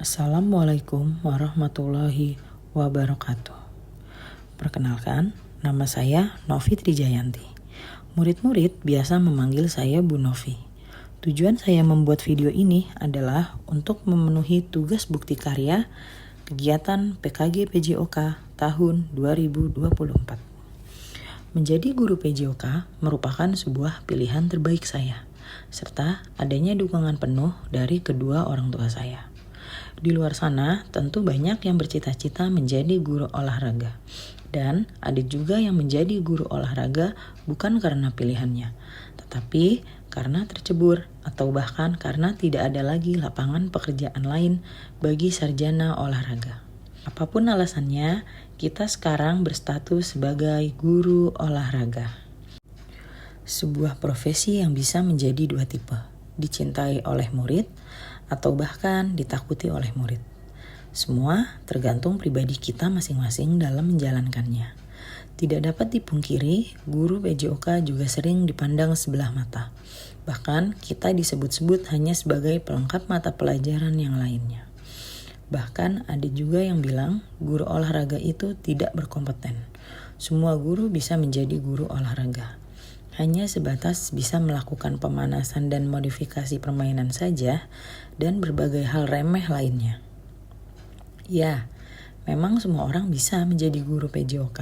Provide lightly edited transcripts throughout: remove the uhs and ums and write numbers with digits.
Assalamualaikum warahmatullahi wabarakatuh. Perkenalkan, nama saya Novi Trijayanti. Murid-murid biasa memanggil saya Bu Novi. Tujuan saya membuat video ini adalah untuk memenuhi tugas bukti karya kegiatan PKG PJOK tahun 2024. Menjadi guru PJOK merupakan sebuah pilihan terbaik saya, serta adanya dukungan penuh dari kedua orang tua saya. Di luar sana, tentu banyak yang bercita-cita menjadi guru olahraga. Dan ada juga yang menjadi guru olahraga bukan karena pilihannya, tetapi karena tercebur atau bahkan karena tidak ada lagi lapangan pekerjaan lain bagi sarjana olahraga. Apapun alasannya, kita sekarang berstatus sebagai guru olahraga. Sebuah profesi yang bisa menjadi dua tipe, dicintai oleh murid atau bahkan ditakuti oleh murid. Semua tergantung pribadi kita masing-masing dalam menjalankannya. Tidak dapat dipungkiri, guru PJOK juga sering dipandang sebelah mata. Bahkan kita disebut-sebut hanya sebagai pelengkap mata pelajaran yang lainnya. Bahkan ada juga yang bilang guru olahraga itu tidak berkompeten. Semua guru bisa menjadi guru olahraga. Hanya sebatas bisa melakukan pemanasan dan modifikasi permainan saja dan berbagai hal remeh lainnya. Ya, memang semua orang bisa menjadi guru PJOK.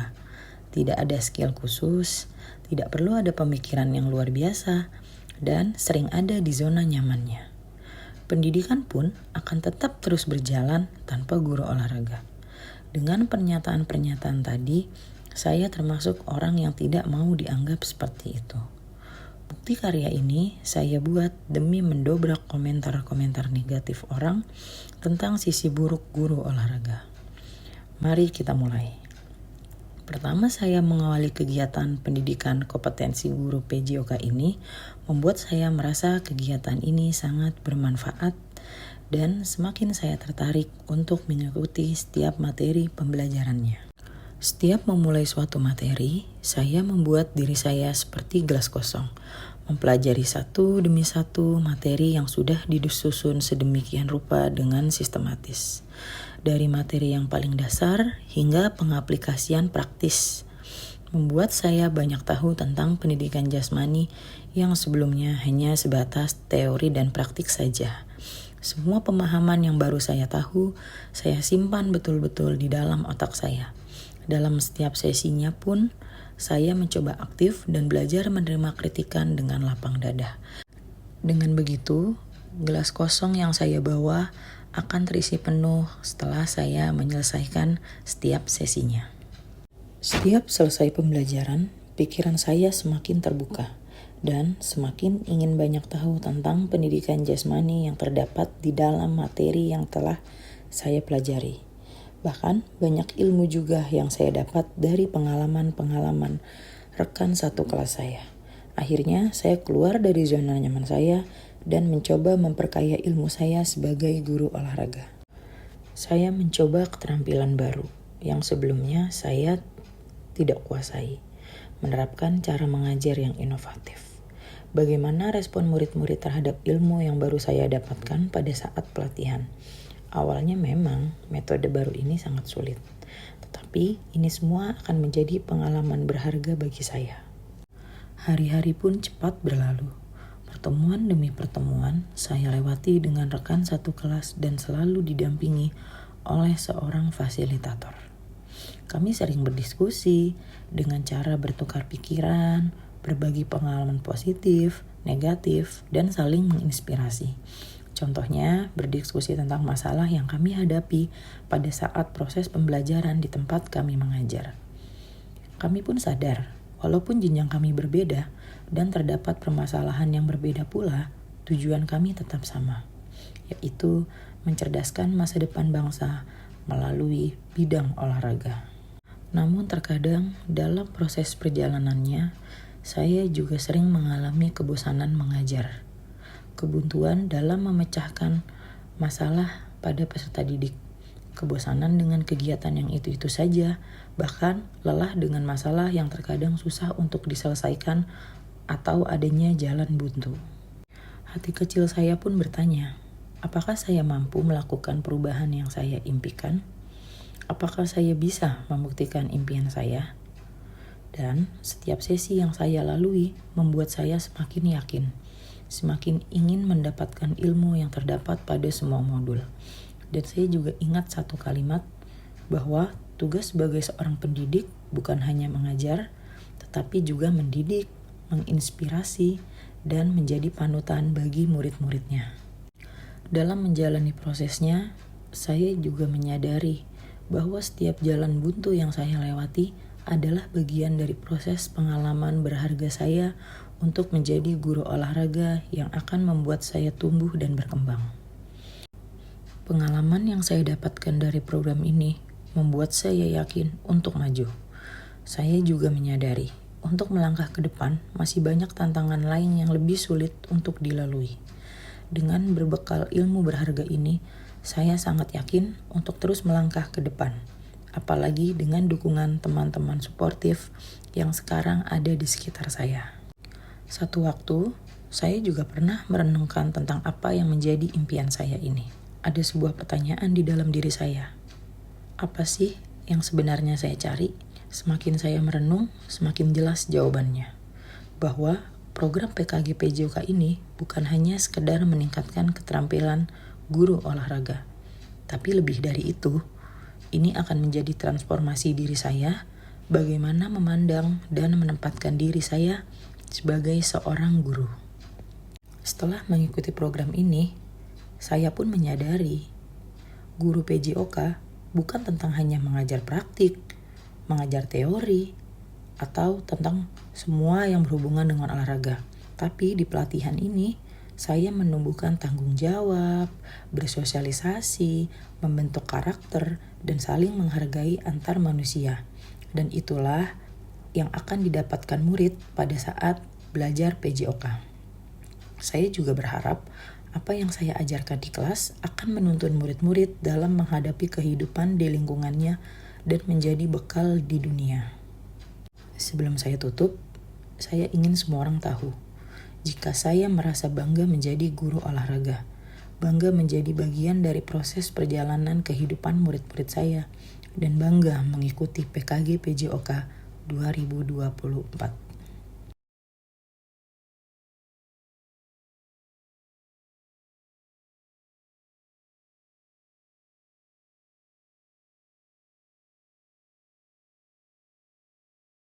Tidak ada skill khusus, tidak perlu ada pemikiran yang luar biasa, dan sering ada di zona nyamannya. Pendidikan pun akan tetap terus berjalan tanpa guru olahraga. Dengan pernyataan-pernyataan tadi, saya termasuk orang yang tidak mau dianggap seperti itu. Bukti karya ini saya buat demi mendobrak komentar-komentar negatif orang tentang sisi buruk guru olahraga. Mari kita mulai. Pertama, saya mengawali kegiatan pendidikan kompetensi guru PJOK ini membuat saya merasa kegiatan ini sangat bermanfaat dan semakin saya tertarik untuk mengikuti setiap materi pembelajarannya. Setiap memulai suatu materi, saya membuat diri saya seperti gelas kosong, mempelajari satu demi satu materi yang sudah disusun sedemikian rupa dengan sistematis. Dari materi yang paling dasar hingga pengaplikasian praktis, membuat saya banyak tahu tentang pendidikan jasmani yang sebelumnya hanya sebatas teori dan praktik saja. Semua pemahaman yang baru saya tahu, saya simpan betul-betul di dalam otak saya. Dalam setiap sesinya pun, saya mencoba aktif dan belajar menerima kritikan dengan lapang dada. Dengan begitu, gelas kosong yang saya bawa akan terisi penuh setelah saya menyelesaikan setiap sesinya. Setiap selesai pembelajaran, pikiran saya semakin terbuka dan semakin ingin banyak tahu tentang pendidikan jasmani yang terdapat di dalam materi yang telah saya pelajari. Bahkan banyak ilmu juga yang saya dapat dari pengalaman-pengalaman rekan satu kelas saya. Akhirnya saya keluar dari zona nyaman saya dan mencoba memperkaya ilmu saya sebagai guru olahraga. Saya mencoba keterampilan baru yang sebelumnya saya tidak kuasai, menerapkan cara mengajar yang inovatif. Bagaimana respon murid-murid terhadap ilmu yang baru saya dapatkan pada saat pelatihan? Awalnya memang metode baru ini sangat sulit, tetapi ini semua akan menjadi pengalaman berharga bagi saya. Hari-hari pun cepat berlalu. Pertemuan demi pertemuan saya lewati dengan rekan satu kelas dan selalu didampingi oleh seorang fasilitator. Kami sering berdiskusi dengan cara bertukar pikiran, berbagi pengalaman positif, negatif, dan saling menginspirasi. Contohnya, berdiskusi tentang masalah yang kami hadapi pada saat proses pembelajaran di tempat kami mengajar. Kami pun sadar, walaupun jenjang kami berbeda dan terdapat permasalahan yang berbeda pula, tujuan kami tetap sama, yaitu mencerdaskan masa depan bangsa melalui bidang olahraga. Namun terkadang dalam proses perjalanannya, saya juga sering mengalami kebosanan mengajar. Kebuntuan dalam memecahkan masalah pada peserta didik, kebosanan dengan kegiatan yang itu-itu saja, bahkan lelah dengan masalah yang terkadang susah untuk diselesaikan atau adanya jalan buntu. Hati kecil saya pun bertanya, Apakah saya mampu melakukan perubahan yang saya impikan? Apakah saya bisa membuktikan impian saya? Dan setiap sesi yang saya lalui membuat saya semakin yakin, semakin ingin mendapatkan ilmu yang terdapat pada semua modul. Dan saya juga ingat satu kalimat bahwa tugas sebagai seorang pendidik bukan hanya mengajar, tetapi juga mendidik, menginspirasi, dan menjadi panutan bagi murid-muridnya. Dalam menjalani prosesnya, saya juga menyadari bahwa setiap jalan buntu yang saya lewati adalah bagian dari proses pengalaman berharga saya untuk menjadi guru olahraga yang akan membuat saya tumbuh dan berkembang. Pengalaman yang saya dapatkan dari program ini membuat saya yakin untuk maju. Saya juga menyadari untuk melangkah ke depan masih banyak tantangan lain yang lebih sulit untuk dilalui. Dengan berbekal ilmu berharga ini, saya sangat yakin untuk terus melangkah ke depan. Apalagi dengan dukungan teman-teman suportif yang sekarang ada di sekitar saya. Satu waktu, saya juga pernah merenungkan tentang apa yang menjadi impian saya ini. Ada sebuah pertanyaan di dalam diri saya. Apa sih yang sebenarnya saya cari? Semakin saya merenung, semakin jelas jawabannya. Bahwa program PKG PJOK ini bukan hanya sekedar meningkatkan keterampilan guru olahraga, tapi lebih dari itu, ini akan menjadi transformasi diri saya, bagaimana memandang dan menempatkan diri saya sebagai seorang guru. Setelah mengikuti program ini, saya pun menyadari guru PJOK bukan tentang hanya mengajar praktik, mengajar teori, atau tentang semua yang berhubungan dengan olahraga. Tapi di pelatihan ini, saya menumbuhkan tanggung jawab, bersosialisasi, membentuk karakter, dan saling menghargai antar manusia. Dan itulah yang akan didapatkan murid pada saat belajar PJOK. Saya juga berharap apa yang saya ajarkan di kelas akan menuntun murid-murid dalam menghadapi kehidupan di lingkungannya dan menjadi bekal di dunia. Sebelum saya tutup, saya ingin semua orang tahu, jika saya merasa bangga menjadi guru olahraga, bangga menjadi bagian dari proses perjalanan kehidupan murid-murid saya, dan bangga mengikuti PKG PJOK 2024.